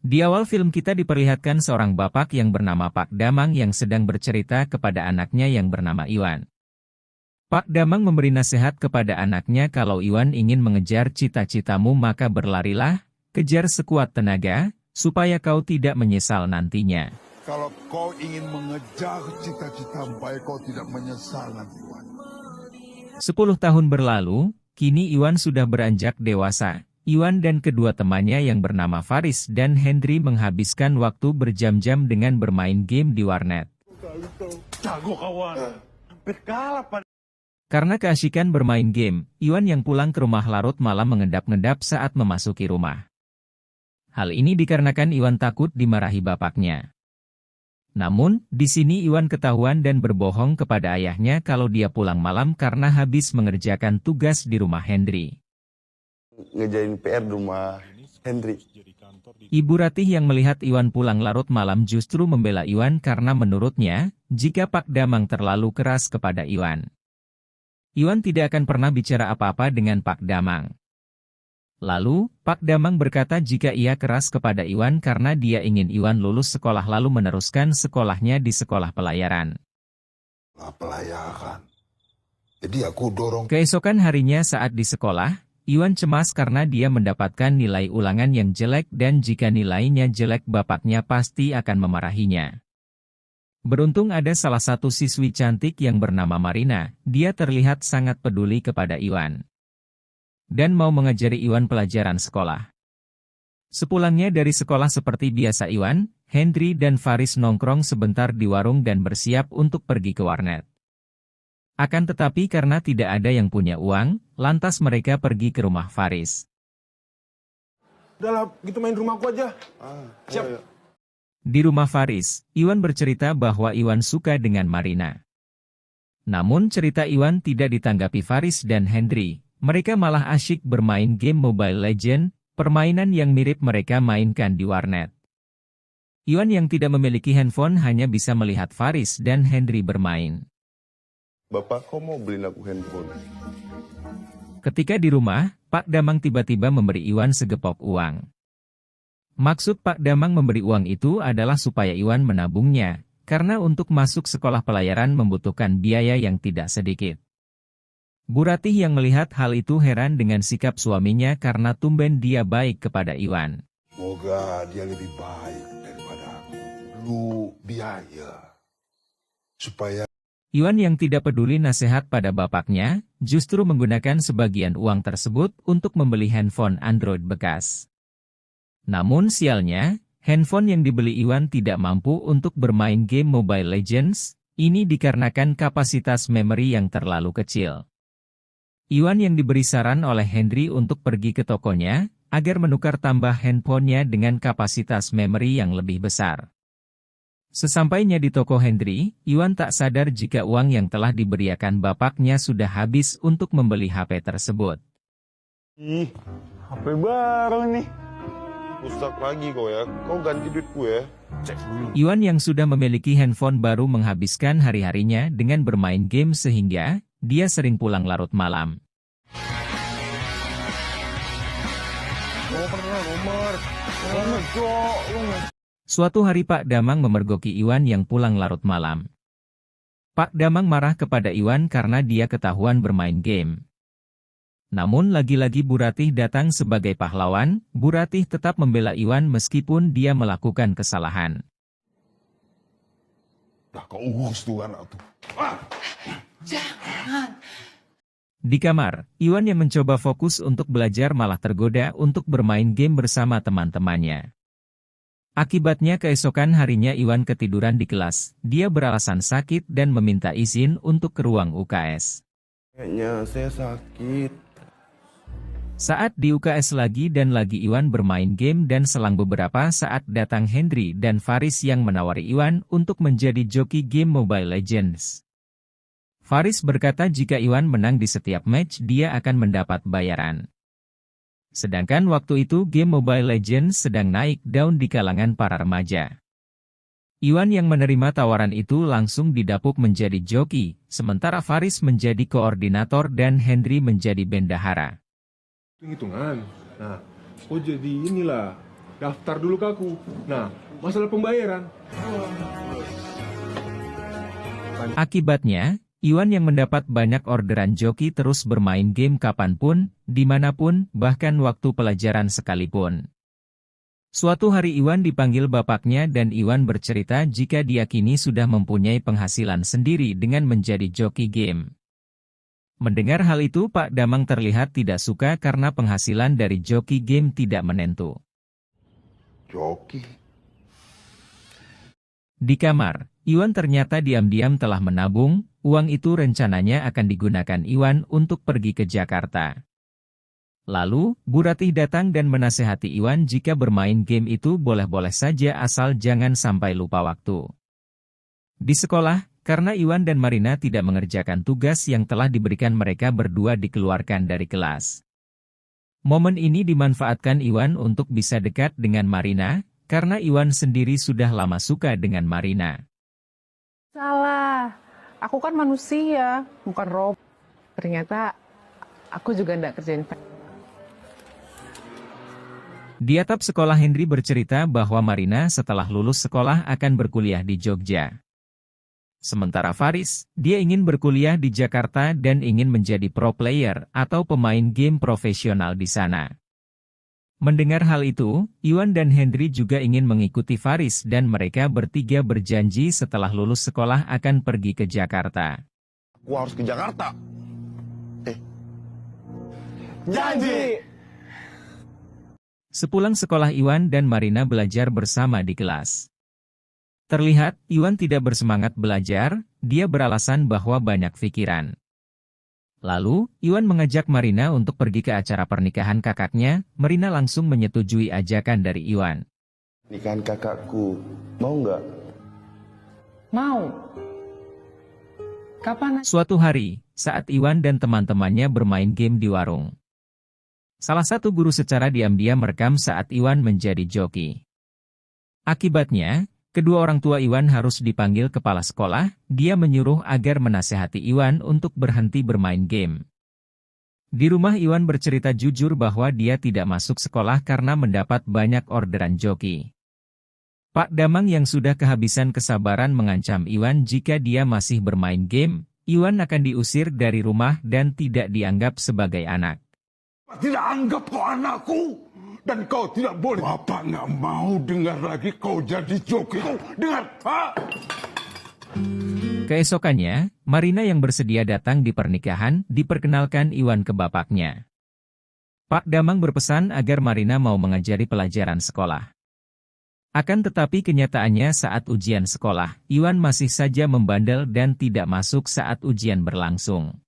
Di awal film kita diperlihatkan seorang bapak yang bernama Pak Damang yang sedang bercerita kepada anaknya yang bernama Iwan. Pak Damang memberi nasihat kepada anaknya kalau Iwan ingin mengejar cita-citamu maka berlarilah, kejar sekuat tenaga, supaya kau tidak menyesal nantinya. Kalau kau ingin mengejar cita-citamu, supaya kau tidak menyesal nanti, Iwan. 10 tahun berlalu, kini Iwan sudah beranjak dewasa. Iwan dan kedua temannya yang bernama Faris dan Hendri menghabiskan waktu berjam-jam dengan bermain game di warnet. Karena keasikan bermain game, Iwan yang pulang ke rumah larut malam mengendap-endap saat memasuki rumah. Hal ini dikarenakan Iwan takut dimarahi bapaknya. Namun, di sini Iwan ketahuan dan berbohong kepada ayahnya kalau dia pulang malam karena habis mengerjakan tugas di rumah Hendri. Ngejain PR di rumah Hendri. Ibu Ratih yang melihat Iwan pulang larut malam justru membela Iwan karena menurutnya, jika Pak Damang terlalu keras kepada Iwan. Iwan tidak akan pernah bicara apa-apa dengan Pak Damang. Lalu, Pak Damang berkata jika ia keras kepada Iwan karena dia ingin Iwan lulus sekolah lalu meneruskan sekolahnya di sekolah pelayaran. Pelayaran. Jadi aku dorong. Keesokan harinya saat di sekolah, Iwan cemas karena dia mendapatkan nilai ulangan yang jelek dan jika nilainya jelek bapaknya pasti akan memarahinya. Beruntung ada salah satu siswi cantik yang bernama Marina, dia terlihat sangat peduli kepada Iwan. Dan mau mengajari Iwan pelajaran sekolah. Sepulangnya dari sekolah seperti biasa Iwan, Hendri dan Faris nongkrong sebentar di warung dan bersiap untuk pergi ke warnet. Akan tetapi karena tidak ada yang punya uang, lantas mereka pergi ke rumah Faris. Udah lah, gitu main rumahku aja. Siap. Di rumah Faris, Iwan bercerita bahwa Iwan suka dengan Marina. Namun cerita Iwan tidak ditanggapi Faris dan Hendri, mereka malah asyik bermain game Mobile Legends, permainan yang mirip mereka mainkan di warnet. Iwan yang tidak memiliki handphone hanya bisa melihat Faris dan Hendri bermain. Bapak, kau mau beliin aku handphone? Ketika di rumah, Pak Damang tiba-tiba memberi Iwan segepok uang. Maksud Pak Damang memberi uang itu adalah supaya Iwan menabungnya, karena untuk masuk sekolah pelayaran membutuhkan biaya yang tidak sedikit. Bu Ratih yang melihat hal itu heran dengan sikap suaminya karena tumben dia baik kepada Iwan. Semoga dia lebih baik daripada aku. Lu biaya. Supaya Iwan yang tidak peduli nasihat pada bapaknya, justru menggunakan sebagian uang tersebut untuk membeli handphone Android bekas. Namun sialnya, handphone yang dibeli Iwan tidak mampu untuk bermain game Mobile Legends, ini dikarenakan kapasitas memori yang terlalu kecil. Iwan yang diberi saran oleh Hendri untuk pergi ke tokonya, agar menukar tambah handphonenya dengan kapasitas memori yang lebih besar. Sesampainya di toko Hendri, Iwan tak sadar jika uang yang telah diberikan bapaknya sudah habis untuk membeli HP tersebut. Ih, HP baru nih. Rusak lagi kau ya, kau ganti duitku ya. Cek dulu. Iwan yang sudah memiliki handphone baru menghabiskan hari-harinya dengan bermain game sehingga dia sering pulang larut malam. Suatu hari Pak Damang memergoki Iwan yang pulang larut malam. Pak Damang marah kepada Iwan karena dia ketahuan bermain game. Namun lagi-lagi Bu Ratih datang sebagai pahlawan, Bu Ratih tetap membela Iwan meskipun dia melakukan kesalahan. dah kau urus tuh anak tuh. Jangan. Di kamar, Iwan yang mencoba fokus untuk belajar malah tergoda untuk bermain game bersama teman-temannya. Akibatnya keesokan harinya Iwan ketiduran di kelas, dia beralasan sakit dan meminta izin untuk ke ruang UKS. Kayaknya saya sakit. Saat di UKS lagi dan lagi Iwan bermain game dan selang beberapa saat datang Hendri dan Faris yang menawari Iwan untuk menjadi joki game Mobile Legends. Faris berkata jika Iwan menang di setiap match dia akan mendapat bayaran. Sedangkan waktu itu game Mobile Legends sedang naik daun di kalangan para remaja. Iwan yang menerima tawaran itu langsung didapuk menjadi joki, sementara Faris menjadi koordinator dan Hendri menjadi bendahara. Hitungan. Nah, oh jadi inilah daftar dulu ke aku. Nah, masalah pembayaran. Akibatnya, Iwan yang mendapat banyak orderan joki terus bermain game kapanpun, dimanapun, bahkan waktu pelajaran sekalipun. Suatu hari Iwan dipanggil bapaknya dan Iwan bercerita jika dia kini sudah mempunyai penghasilan sendiri dengan menjadi joki game. Mendengar hal itu Pak Damang terlihat tidak suka karena penghasilan dari joki game tidak menentu. Joki. Di kamar, Iwan ternyata diam-diam telah menabung, uang itu rencananya akan digunakan Iwan untuk pergi ke Jakarta. Lalu, Bu Ratih datang dan menasehati Iwan jika bermain game itu boleh-boleh saja asal jangan sampai lupa waktu. Di sekolah, karena Iwan dan Marina tidak mengerjakan tugas yang telah diberikan mereka berdua dikeluarkan dari kelas. Momen ini dimanfaatkan Iwan untuk bisa dekat dengan Marina, karena Iwan sendiri sudah lama suka dengan Marina. Salah, aku kan manusia, bukan robot. Ternyata aku juga nggak kerjain. Di atap sekolah Henry bercerita bahwa Marina setelah lulus sekolah akan berkuliah di Jogja. Sementara Faris, dia ingin berkuliah di Jakarta dan ingin menjadi pro player atau pemain game profesional di sana. Mendengar hal itu, Iwan dan Henry juga ingin mengikuti Faris dan mereka bertiga berjanji setelah lulus sekolah akan pergi ke Jakarta. Aku harus ke Jakarta. Janji! Sepulang sekolah Iwan dan Marina belajar bersama di kelas. Terlihat, Iwan tidak bersemangat belajar, dia beralasan bahwa banyak pikiran. Lalu, Iwan mengajak Marina untuk pergi ke acara pernikahan kakaknya, Marina langsung menyetujui ajakan dari Iwan. Nikahan kakakku, mau nggak? Mau. Kapan? Suatu hari, saat Iwan dan teman-temannya bermain game di warung. Salah satu guru secara diam-diam merekam saat Iwan menjadi joki. Akibatnya, kedua orang tua Iwan harus dipanggil kepala sekolah, dia menyuruh agar menasehati Iwan untuk berhenti bermain game. Di rumah Iwan bercerita jujur bahwa dia tidak masuk sekolah karena mendapat banyak orderan joki. Pak Damang yang sudah kehabisan kesabaran mengancam Iwan jika dia masih bermain game, Iwan akan diusir dari rumah dan tidak dianggap sebagai anak. Tidak anggap kau anakku. Dan kau tidak boleh. Bapak nggak mau dengar lagi kau jadi joki. Kau dengar, ha? Keesokannya, Marina yang bersedia datang di pernikahan, diperkenalkan Iwan ke bapaknya. Pak Damang berpesan agar Marina mau mengajari pelajaran sekolah. Akan tetapi kenyataannya saat ujian sekolah, Iwan masih saja membandel dan tidak masuk saat ujian berlangsung.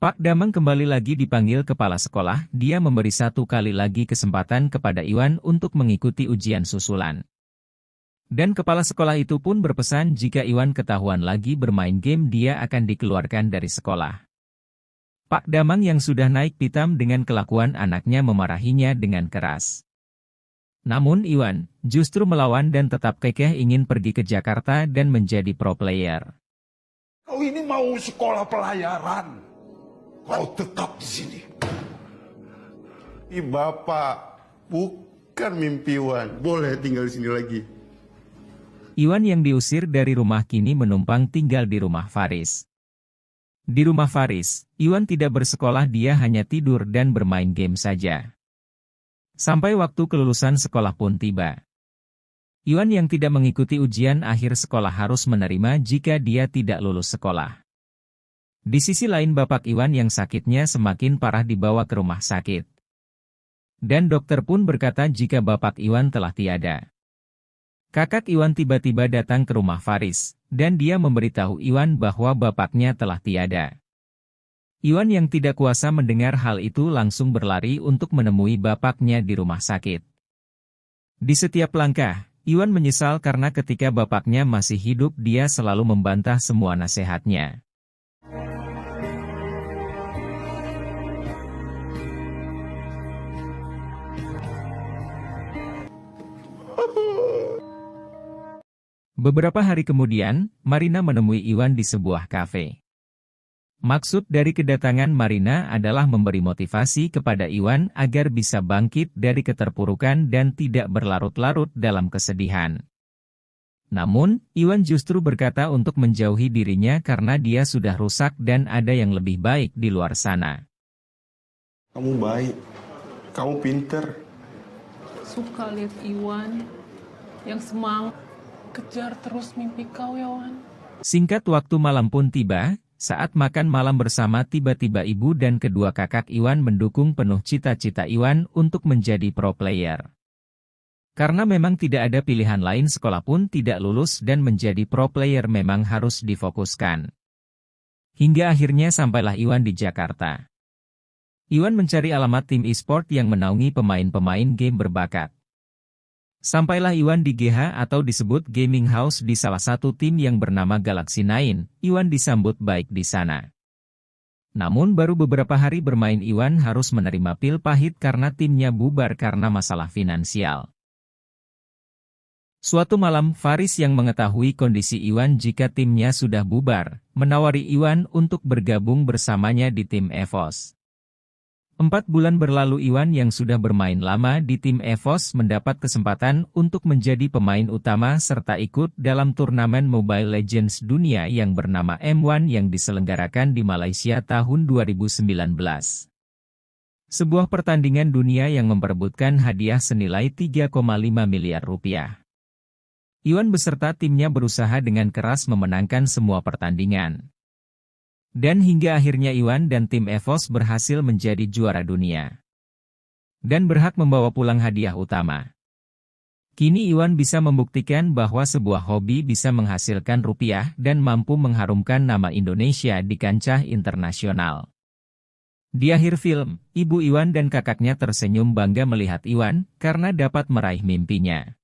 Pak Damang kembali lagi dipanggil kepala sekolah, dia memberi satu kali lagi kesempatan kepada Iwan untuk mengikuti ujian susulan. Dan kepala sekolah itu pun berpesan jika Iwan ketahuan lagi bermain game dia akan dikeluarkan dari sekolah. Pak Damang yang sudah naik pitam dengan kelakuan anaknya memarahinya dengan keras. Namun Iwan justru melawan dan tetap kekeh ingin pergi ke Jakarta dan menjadi pro player. Kau ini mau sekolah pelayaran. Kau tetap di sini. Bapak, bukan mimpi Iwan. Boleh tinggal di sini lagi. Iwan yang diusir dari rumah kini menumpang tinggal di rumah Faris. Di rumah Faris, Iwan tidak bersekolah, dia hanya tidur dan bermain game saja. Sampai waktu kelulusan sekolah pun tiba. Iwan yang tidak mengikuti ujian akhir sekolah harus menerima jika dia tidak lulus sekolah. Di sisi lain bapak Iwan yang sakitnya semakin parah dibawa ke rumah sakit. Dan dokter pun berkata jika bapak Iwan telah tiada. Kakak Iwan tiba-tiba datang ke rumah Faris, dan dia memberitahu Iwan bahwa bapaknya telah tiada. Iwan yang tidak kuasa mendengar hal itu langsung berlari untuk menemui bapaknya di rumah sakit. Di setiap langkah, Iwan menyesal karena ketika bapaknya masih hidup dia selalu membantah semua nasihatnya. Beberapa hari kemudian, Marina menemui Iwan di sebuah kafe. Maksud dari kedatangan Marina adalah memberi motivasi kepada Iwan agar bisa bangkit dari keterpurukan dan tidak berlarut-larut dalam kesedihan. Namun, Iwan justru berkata untuk menjauhi dirinya karena dia sudah rusak dan ada yang lebih baik di luar sana. Kamu baik, kamu pinter. Suka lihat Iwan yang semangat kejar terus mimpi kau ya Wan. Singkat waktu malam pun tiba. Saat makan malam bersama tiba-tiba ibu dan kedua kakak Iwan mendukung penuh cita-cita Iwan untuk menjadi pro player. Karena memang tidak ada pilihan lain, sekolah pun tidak lulus dan menjadi pro player memang harus difokuskan. Hingga akhirnya sampailah Iwan di Jakarta. Iwan mencari alamat tim e-sport yang menaungi pemain-pemain game berbakat. Sampailah Iwan di GH atau disebut Gaming House di salah satu tim yang bernama Galaxy 9, Iwan disambut baik di sana. Namun baru beberapa hari bermain Iwan harus menerima pil pahit karena timnya bubar karena masalah finansial. Suatu malam Faris yang mengetahui kondisi Iwan jika timnya sudah bubar, menawari Iwan untuk bergabung bersamanya di tim EVOS. 4 bulan berlalu Iwan yang sudah bermain lama di tim EVOS mendapat kesempatan untuk menjadi pemain utama serta ikut dalam turnamen Mobile Legends dunia yang bernama M1 yang diselenggarakan di Malaysia tahun 2019. Sebuah pertandingan dunia yang memperebutkan hadiah senilai 3,5 miliar rupiah. Iwan beserta timnya berusaha dengan keras memenangkan semua pertandingan. Dan hingga akhirnya Iwan dan tim EVOS berhasil menjadi juara dunia. Dan berhak membawa pulang hadiah utama. Kini Iwan bisa membuktikan bahwa sebuah hobi bisa menghasilkan rupiah dan mampu mengharumkan nama Indonesia di kancah internasional. Di akhir film, ibu Iwan dan kakaknya tersenyum bangga melihat Iwan karena dapat meraih mimpinya.